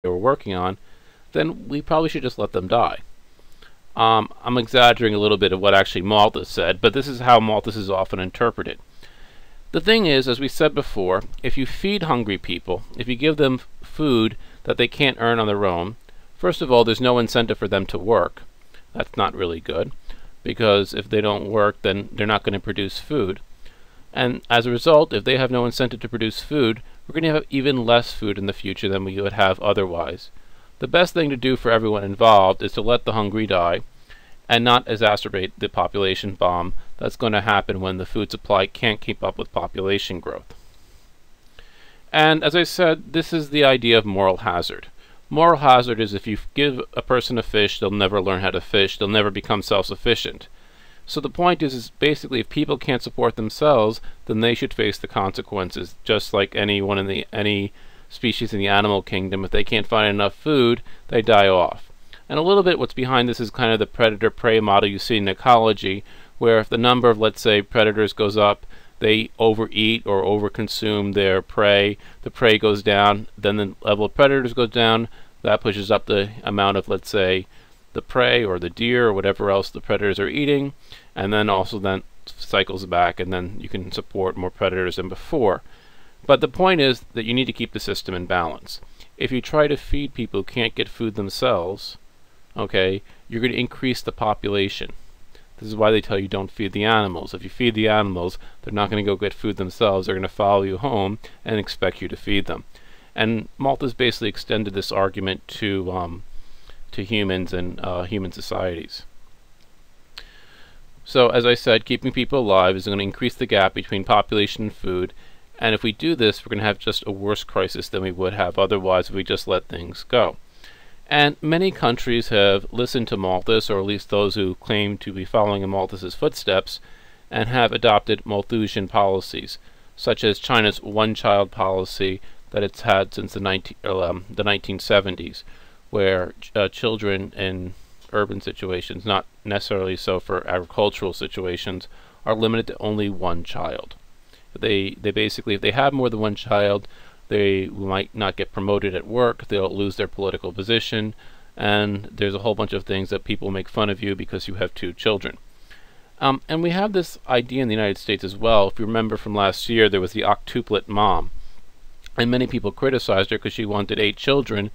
they were working on, then we probably should just let them die. I'm exaggerating a little bit of what actually Malthus said, but this is how Malthus is often interpreted. The thing is, as we said before, if you feed hungry people, if you give them food that they can't earn on their own, first of all, there's no incentive for them to work. That's not really good, because if they don't work, then they're not going to produce food. And as a result, if they have no incentive to produce food, we're going to have even less food in the future than we would have otherwise. The best thing to do for everyone involved is to let the hungry die and not exacerbate the population bomb that's going to happen when the food supply can't keep up with population growth. And as I said, this is the idea of moral hazard. Moral hazard is if you give a person a fish, they'll never learn how to fish, they'll never become self-sufficient. So the point is basically if people can't support themselves, then they should face the consequences, just like anyone in any species in the animal kingdom. If they can't find enough food, they die off. And a little bit what's behind this is kind of the predator-prey model you see in ecology, where if the number of, let's say, predators goes up, they overeat or overconsume their prey, the prey goes down, then the level of predators goes down, that pushes up the amount of, let's say, the prey or the deer or whatever else the predators are eating, and then also then cycles back, and then you can support more predators than before. But the point is that you need to keep the system in balance. If you try to feed people who can't get food themselves, okay, you're going to increase the population. This is why they tell you don't feed the animals. If you feed the animals, they're not going to go get food themselves. They're going to follow you home and expect you to feed them. And Malthus basically extended this argument to humans and human societies. So as I said, keeping people alive is going to increase the gap between population and food. And if we do this, we're going to have just a worse crisis than we would have otherwise if we just let things go. And many countries have listened to Malthus, or at least those who claim to be following in Malthus's footsteps, and have adopted Malthusian policies, such as China's one-child policy that it's had since the 1970s, where children in urban situations, not necessarily so for agricultural situations, are limited to only one child. They basically, if they have more than one child, they might not get promoted at work, they'll lose their political position, and there's a whole bunch of things that people make fun of you because you have two children. And we have this idea in the United States as well. If you remember from last year, there was the octuplet mom, and many people criticized her because she wanted 8 children.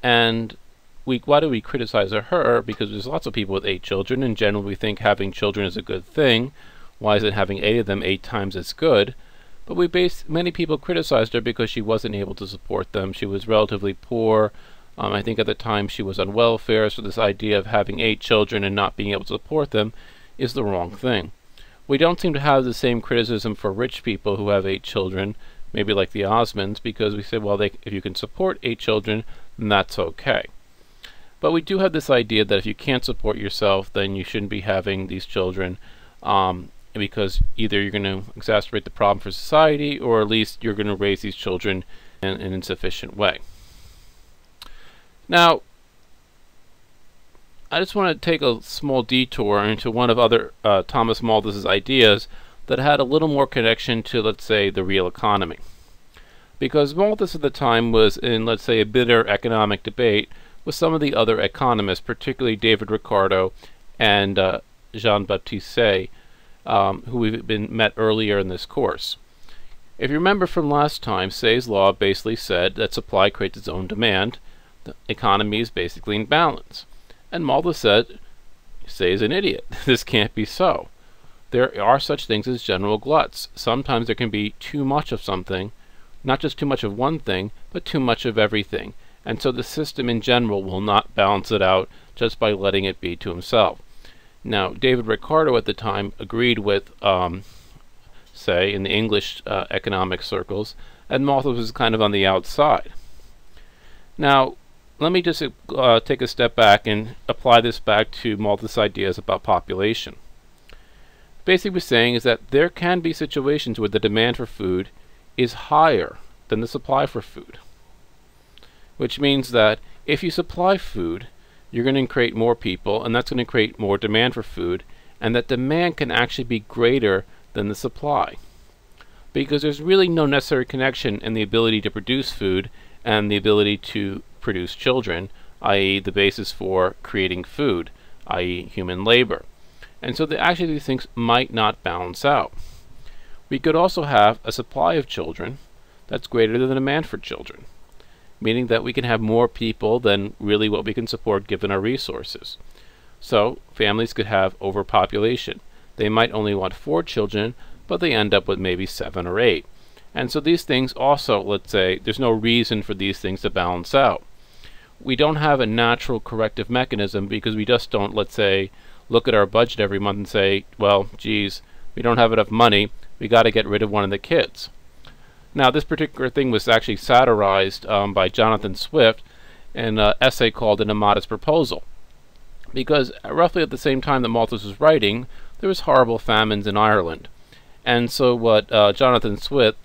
And why do we criticize her? Because there's lots of people with 8 children, and generally we think having children is a good thing. Why isn't having 8 of them 8 times as good? But many people criticized her because she wasn't able to support them. She was relatively poor. I think at the time she was on welfare, so this idea of having 8 children and not being able to support them is the wrong thing. We don't seem to have the same criticism for rich people who have 8 children, maybe like the Osmonds, because we say, well, if you can support 8 children, then that's okay. But we do have this idea that if you can't support yourself, then you shouldn't be having these children, because either you're going to exacerbate the problem for society, or at least you're going to raise these children in an insufficient way. Now, I just want to take a small detour into one of Thomas Malthus's ideas that had a little more connection to, let's say, the real economy. Because Malthus at the time was in, let's say, a bitter economic debate with some of the other economists, particularly David Ricardo and Jean-Baptiste Say, who we've met earlier in this course. If you remember from last time, Say's law basically said that supply creates its own demand. The economy is basically in balance. And Malthus said, Say is an idiot. This can't be so. There are such things as general gluts. Sometimes there can be too much of something, not just too much of one thing, but too much of everything. And so the system in general will not balance it out just by letting it be to himself. Now, David Ricardo at the time agreed with Say in the English economic circles, and Malthus was kind of on the outside. Now, let me just take a step back and apply this back to Malthus' ideas about population. Basically, what we're saying is that there can be situations where the demand for food is higher than the supply for food, which means that if you supply food, you're going to create more people, and that's going to create more demand for food, and that demand can actually be greater than the supply, because there's really no necessary connection in the ability to produce food and the ability to produce children, i.e. the basis for creating food, i.e. human labor. And so actually these things might not balance out. We could also have a supply of children that's greater than the demand for children, meaning that we can have more people than really what we can support given our resources. So families could have overpopulation. They might only want 4 children, but they end up with maybe 7 or 8. And so these things also, let's say, there's no reason for these things to balance out. We don't have a natural corrective mechanism because we just don't, let's say, look at our budget every month and say, well, geez, we don't have enough money, we got to get rid of one of the kids. Now, this particular thing was actually satirized by Jonathan Swift in an essay called An Immodest Proposal. Because roughly at the same time that Malthus was writing, there was horrible famines in Ireland. And so what Jonathan Swift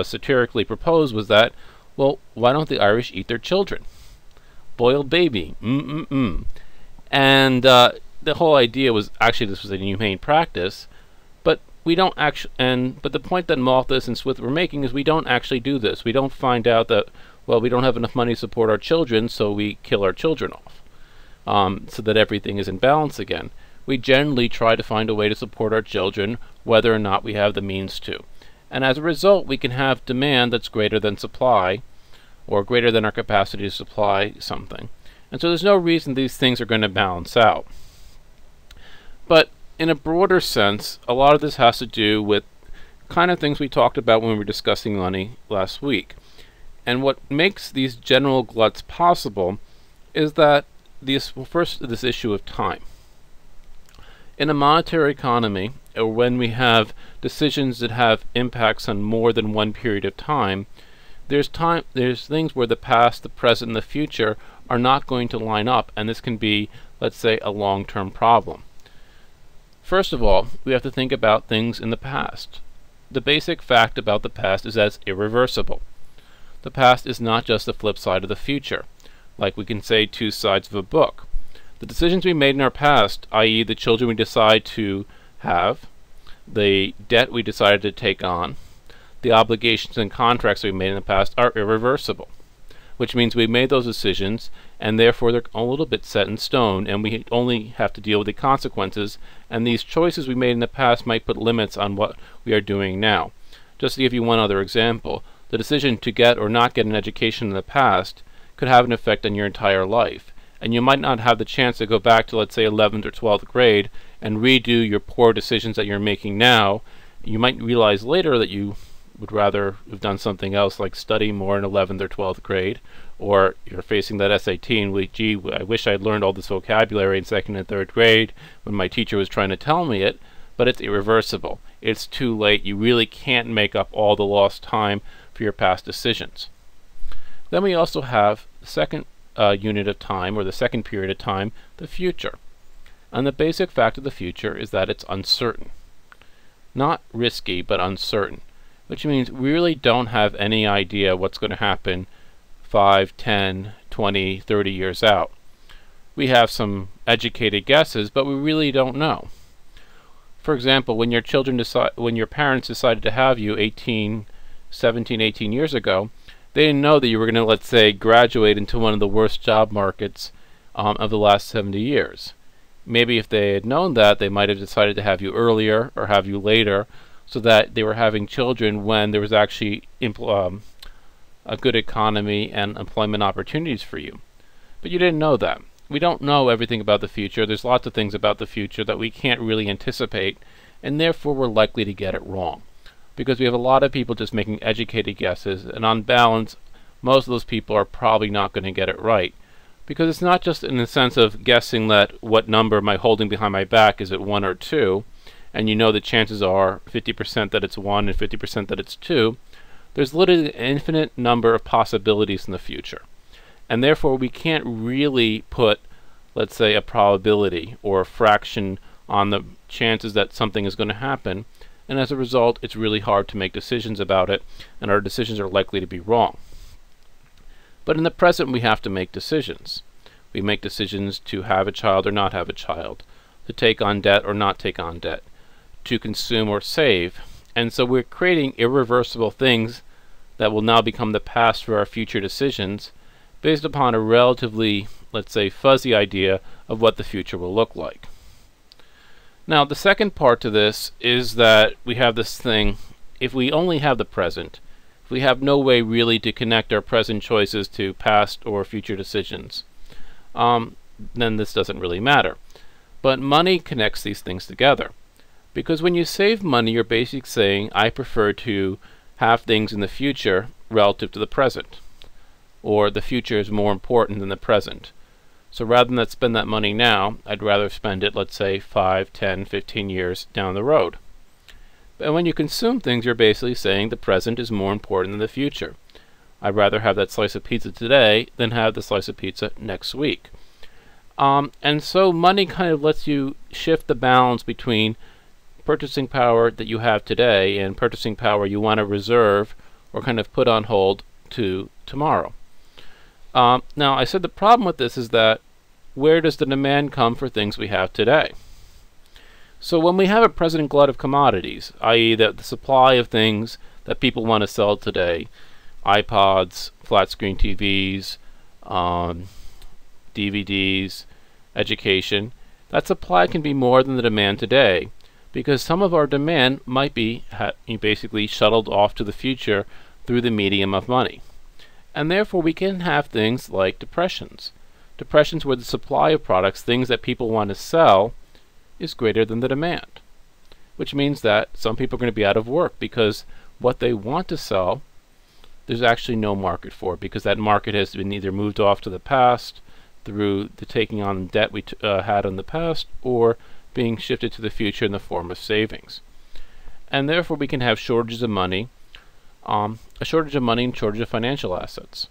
satirically proposed was that, well, why don't the Irish eat their children? Boiled baby. And the whole idea was actually this was an inhumane practice, but we don't actually. But the point that Malthus and Swift were making is we don't actually do this. We don't find out that, well, we don't have enough money to support our children, so we kill our children off, so that everything is in balance again. We generally try to find a way to support our children, whether or not we have the means to. And as a result, we can have demand that's greater than supply, or greater than our capacity to supply something. And so there's no reason these things are going to balance out. But in a broader sense, a lot of this has to do with kind of things we talked about when we were discussing money last week. And what makes these general gluts possible is that first, this issue of time. In a monetary economy, or when we have decisions that have impacts on more than one period of time, there's things where the past, the present, and the future are not going to line up, and this can be, let's say, a long-term problem. First of all, we have to think about things in the past. The basic fact about the past is that it's irreversible. The past is not just the flip side of the future, like we can say 2 sides of a book. The decisions we made in our past, i.e. the children we decide to have, the debt we decided to take on, the obligations and contracts we made in the past are irreversible, which means we made those decisions and therefore they're a little bit set in stone and we only have to deal with the consequences, and these choices we made in the past might put limits on what we are doing now. Just to give you one other example, the decision to get or not get an education in the past could have an effect on your entire life, and you might not have the chance to go back to, let's say, 11th or 12th grade and redo your poor decisions that you're making now. You might realize later that you would rather have done something else, like study more in 11th or 12th grade, or you're facing that SAT and, gee, I wish I'd learned all this vocabulary in 2nd and 3rd grade when my teacher was trying to tell me it, but it's irreversible. It's too late. You really can't make up all the lost time for your past decisions. Then we also have the second unit of time, or the second period of time, the future. And the basic fact of the future is that it's uncertain. Not risky, but uncertain, which means we really don't have any idea what's going to happen 5, 10, 20, 30 years out. We have some educated guesses, but we really don't know. For example, when your parents decided to have you 17, 18 years ago, they didn't know that you were going to, let's say, graduate into one of the worst job markets of the last 70 years. Maybe if they had known that, they might have decided to have you earlier or have you later, so that they were having children when there was actually a good economy and employment opportunities for you. But you didn't know that. We don't know everything about the future. There's lots of things about the future that we can't really anticipate, and therefore we're likely to get it wrong. Because we have a lot of people just making educated guesses, and on balance, most of those people are probably not going to get it right. Because it's not just in the sense of guessing that what number am I holding behind my back, is it 1 or 2, and you know the chances are 50% that it's 1 and 50% that it's 2. There's literally an infinite number of possibilities in the future. And therefore we can't really put, let's say, a probability or a fraction on the chances that something is going to happen, and as a result it's really hard to make decisions about it, and our decisions are likely to be wrong. But in the present we have to make decisions. We make decisions to have a child or not have a child, to take on debt or not take on debt, to consume or save, and so we're creating irreversible things that will now become the past for our future decisions based upon a relatively, let's say, fuzzy idea of what the future will look like. Now, the second part to this is that we have this thing, if we only have the present, if we have no way really to connect our present choices to past or future decisions, then this doesn't really matter. But money connects these things together. Because when you save money, you're basically saying, I prefer to have things in the future relative to the present. Or the future is more important than the present. So rather than spend that money now, I'd rather spend it, let's say, 5, 10, 15 years down the road. And when you consume things, you're basically saying the present is more important than the future. I'd rather have that slice of pizza today than have the slice of pizza next week. And so money kind of lets you shift the balance between purchasing power that you have today and purchasing power you want to reserve or kind of put on hold to tomorrow. Now, I said the problem with this is that where does the demand come for things we have today? So when we have a present glut of commodities, i.e. the supply of things that people want to sell today, iPods, flat screen TVs, DVDs, education, that supply can be more than the demand today, because some of our demand might be basically shuttled off to the future through the medium of money. And therefore we can have things like depressions. Depressions where the supply of products, things that people want to sell, is greater than the demand. Which means that some people are going to be out of work because what they want to sell, there's actually no market for, because that market has been either moved off to the past through the taking on debt we had in the past, or being shifted to the future in the form of savings. And therefore we can have shortages of money, a shortage of money and shortage of financial assets.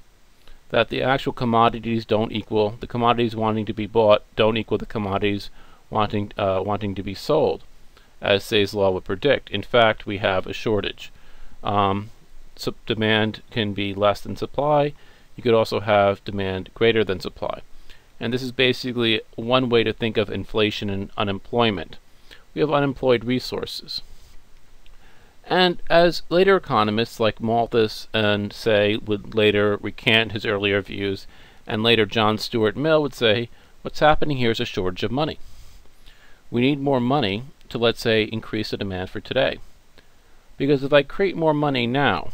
That the actual commodities don't equal, the commodities wanting to be bought don't equal the commodities wanting to be sold, as Say's law would predict. In fact, we have a shortage. Demand can be less than supply. You could also have demand greater than supply. And this is basically one way to think of inflation and unemployment. We have unemployed resources. And as later economists like Malthus and Say would later recant his earlier views, and later John Stuart Mill would say, what's happening here is a shortage of money. We need more money to, let's say, increase the demand for today. Because if I create more money now,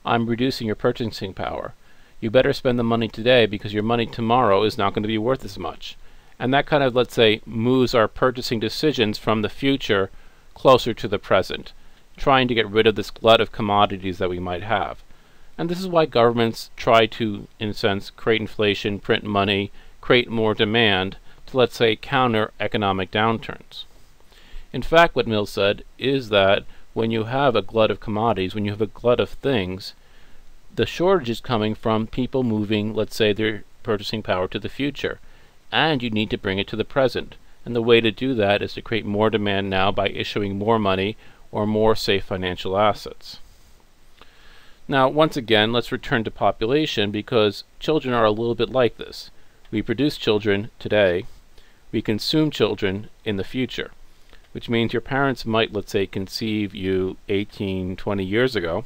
I'm reducing your purchasing power. You better spend the money today because your money tomorrow is not going to be worth as much. And that kind of, let's say, moves our purchasing decisions from the future closer to the present, trying to get rid of this glut of commodities that we might have. And this is why governments try to, in a sense, create inflation, print money, create more demand to, let's say, counter economic downturns. In fact, what Mill said is that when you have a glut of commodities, when you have a glut of things, the shortage is coming from people moving, let's say, their purchasing power to the future. And you need to bring it to the present. And the way to do that is to create more demand now by issuing more money or more safe financial assets. Now, once again, let's return to population, because children are a little bit like this. We produce children today. We consume children in the future, which means your parents might, let's say, conceive you 18, 20 years ago,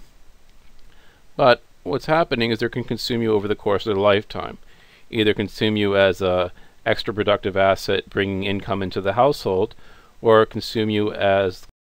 but what's happening is they can consume you over the course of their lifetime. Either consume you as a extra productive asset bringing income into the household, or consume you as